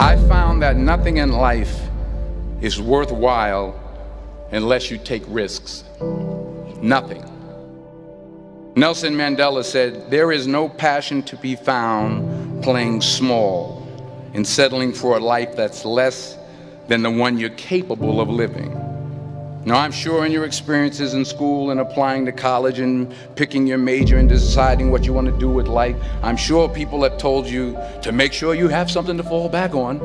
I found that nothing in life is worthwhile unless you take risks. Nothing. Nelson Mandela said, "There is no passion to be found playing small and settling for a life that's less than the one you're capable of living." Now, I'm sure in your experiences in school and applying to college and picking your major and deciding what you want to do with life, I'm sure people have told you to make sure you have something to fall back on.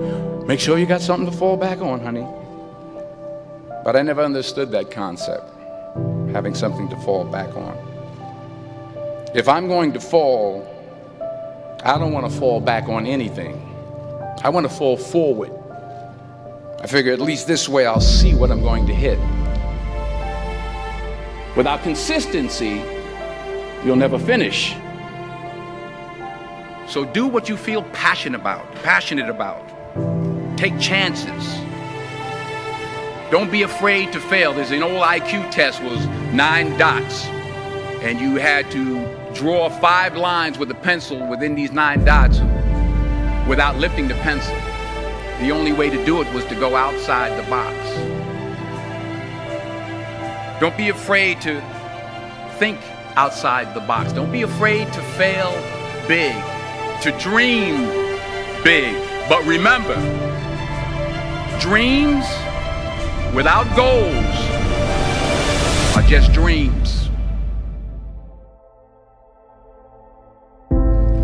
Make sure you got something to fall back on, honey. But I never understood that concept, having something to fall back on. If I'm going to fall, I don't want to fall back on anything. I want to fall forward. I figure at least this way I'll see what I'm going to hit. Without consistency, you'll never finish. So do what you feel passionate about. Take chances. Don't be afraid to fail. There's an old IQ test, was 9 dots, and you had to draw 5 lines with a pencil within these 9 dots without lifting the pencil. The only way to do it was to go outside the box. Don't be afraid to think outside the box. Don't be afraid to fail big, to dream big. But remember, dreams without goals are just dreams.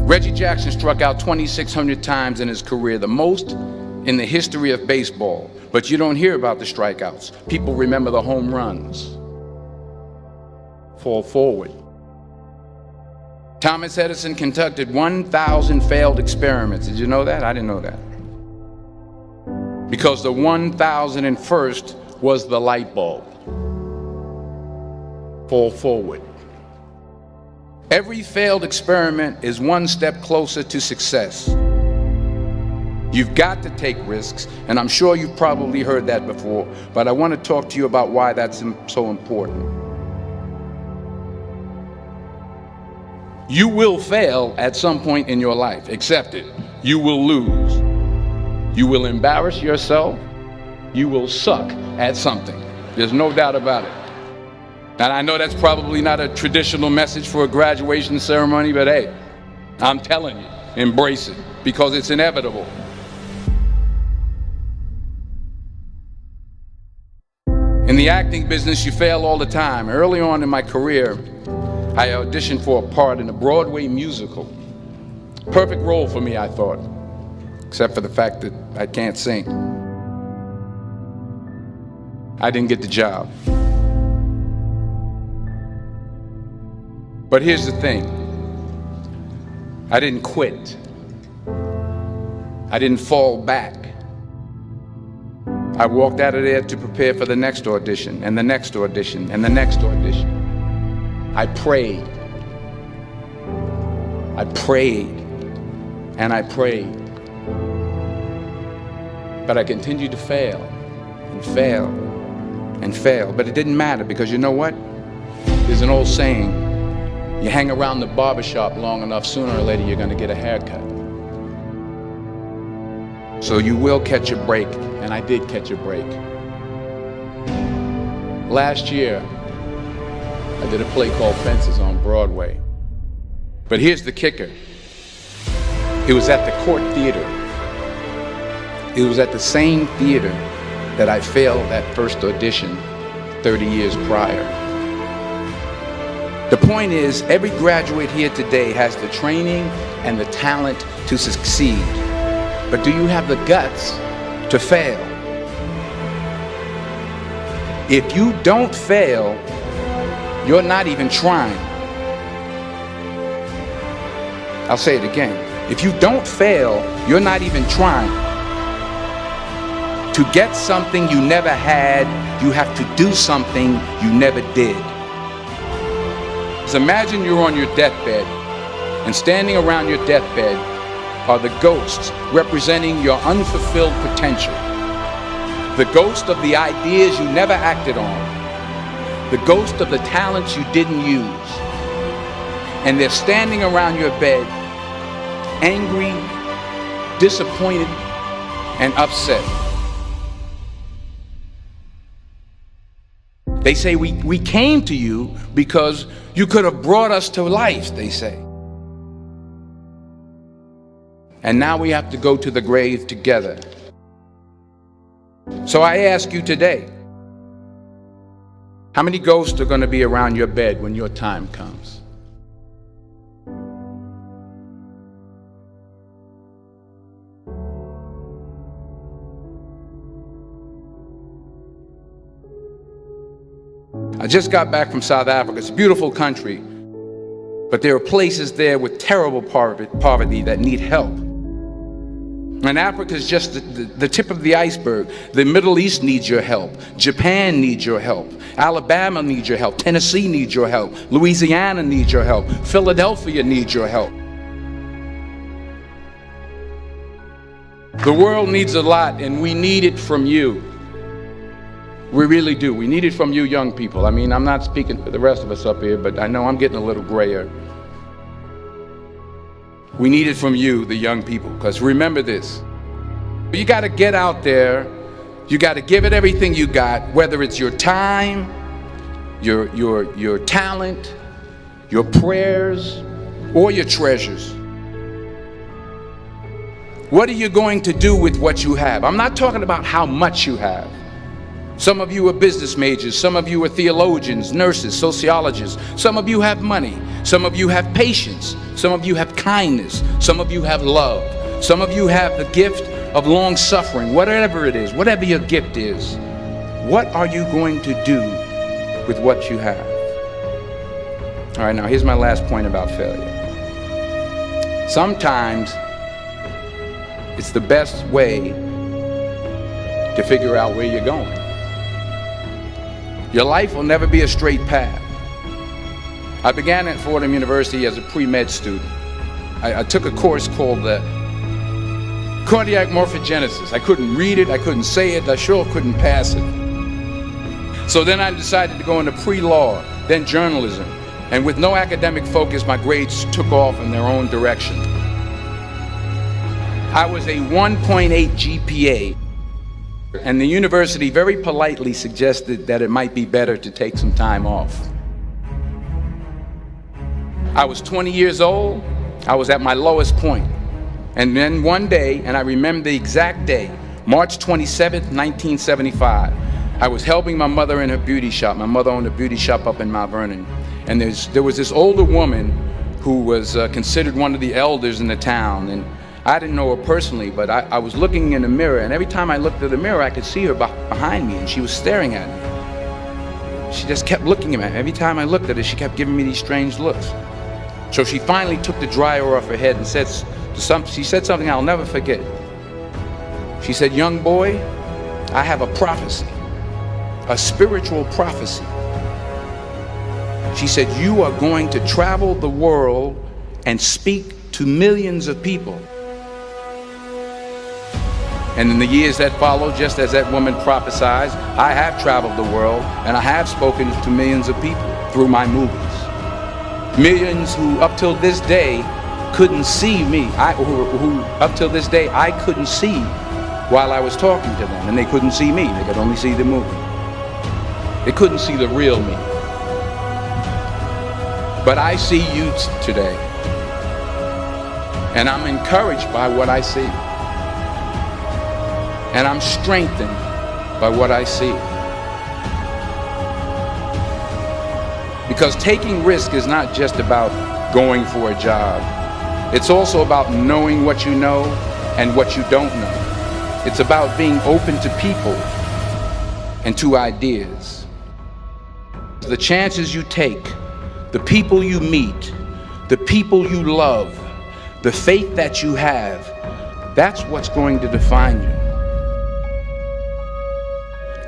Reggie Jackson struck out 2,600 times in his career, the most in the history of baseball. But you don't hear about the strikeouts. People remember the home runs. Fall forward. Thomas Edison conducted 1,000 failed experiments. Did you know that? I didn't know that. Because the 1,001st was the light bulb. Fall forward. Every failed experiment is one step closer to success. You've got to take risks, and I'm sure you've probably heard that before, but I want to talk to you about why that's so important. You will fail at some point in your life. Accept it. You will lose. You will embarrass yourself. You will suck at something. There's no doubt about it. And I know that's probably not a traditional message for a graduation ceremony, but hey, I'm telling you, embrace it, because it's inevitable. In the acting business, you fail all the time. Early on in my career, I auditioned for a part in a Broadway musical. Perfect role for me, I thought, except for the fact that I can't sing. I didn't get the job. But here's the thing. I didn't quit. I didn't fall back. I walked out of there to prepare for the next audition, and the next audition, and the next audition. I prayed. I prayed. And I prayed. But I continued to fail, and fail, and fail. But it didn't matter, because you know what? There's an old saying, you hang around the barbershop long enough, sooner or later you're going to get a haircut. So you will catch a break, and I did catch a break. Last year, I did a play called Fences on Broadway. But here's the kicker. It was at the Court Theater. It was at the same theater that I failed that first audition 30 years prior. The point is, every graduate here today has the training and the talent to succeed. But do you have the guts to fail? If you don't fail, you're not even trying. I'll say it again. If you don't fail, you're not even trying. To get something you never had, you have to do something you never did. So imagine you're on your deathbed, and standing around your deathbed are the ghosts representing your unfulfilled potential. The ghost of the ideas you never acted on. The ghost of the talents you didn't use. And they're standing around your bed, angry, disappointed, and upset. They say we came to you because you could have brought us to life, they say. And now we have to go to the grave together. So I ask you today, how many ghosts are going to be around your bed when your time comes? I just got back from South Africa. It's a beautiful country, but there are places there with terrible poverty that need help. And Africa is just the tip of the iceberg. The Middle East needs your help. Japan needs your help. Alabama needs your help. Tennessee needs your help. Louisiana needs your help. Philadelphia needs your help. The world needs a lot, and we need it from you. We really do. We need it from you young people. I mean, I'm not speaking for the rest of us up here, but I know I'm getting a little grayer. We need it from you, the young people, because remember this. You got to get out there. You got to give it everything you got, whether it's your time, your talent, your prayers, or your treasures. What are you going to do with what you have? I'm not talking about how much you have. Some of you are business majors, some of you are theologians, nurses, sociologists. Some of you have money, some of you have patience, some of you have kindness, some of you have love, some of you have the gift of long suffering. Whatever it is, whatever your gift is, what are you going to do with what you have? All right, now here's my last point about failure. Sometimes it's the best way to figure out where you're going. Your life will never be a straight path. I began at Fordham University as a pre-med student. I took a course called the cardiac morphogenesis. I couldn't read it, I couldn't say it, I sure couldn't pass it. So then I decided to go into pre-law, then journalism. And with no academic focus, my grades took off in their own direction. I was a 1.8 GPA. And the university very politely suggested that it might be better to take some time off. I was 20 years old. I was at my lowest point. And then one day, and I remember the exact day, March 27th, 1975, I was helping my mother in her beauty shop. My mother owned a beauty shop up in Mount Vernon. And there was this older woman who was considered one of the elders in the town. And I didn't know her personally, but I was looking in the mirror, and every time I looked at the mirror, I could see her behind me, and she was staring at me. She just kept looking at me. Every time I looked at her, she kept giving me these strange looks. So she finally took the dryer off her head and she said something I'll never forget. She said, "Young boy, I have a prophecy, a spiritual prophecy." She said, "You are going to travel the world and speak to millions of people." And in the years that followed, just as that woman prophesied, I have traveled the world and I have spoken to millions of people through my movies. Millions who up till this day couldn't see me, who up till this day I couldn't see while I was talking to them, and they couldn't see me, they could only see the movie. They couldn't see the real me. But I see you today, and I'm encouraged by what I see. And I'm strengthened by what I see. Because taking risk is not just about going for a job. It's also about knowing what you know and what you don't know. It's about being open to people and to ideas. The chances you take, the people you meet, the people you love, the faith that you have, that's what's going to define you.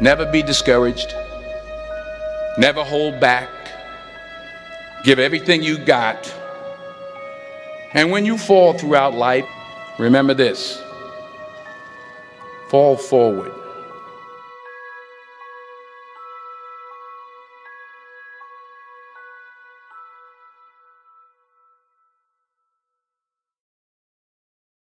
Never be discouraged. Never hold back. Give everything you got. And when you fall throughout life, remember this: fall forward.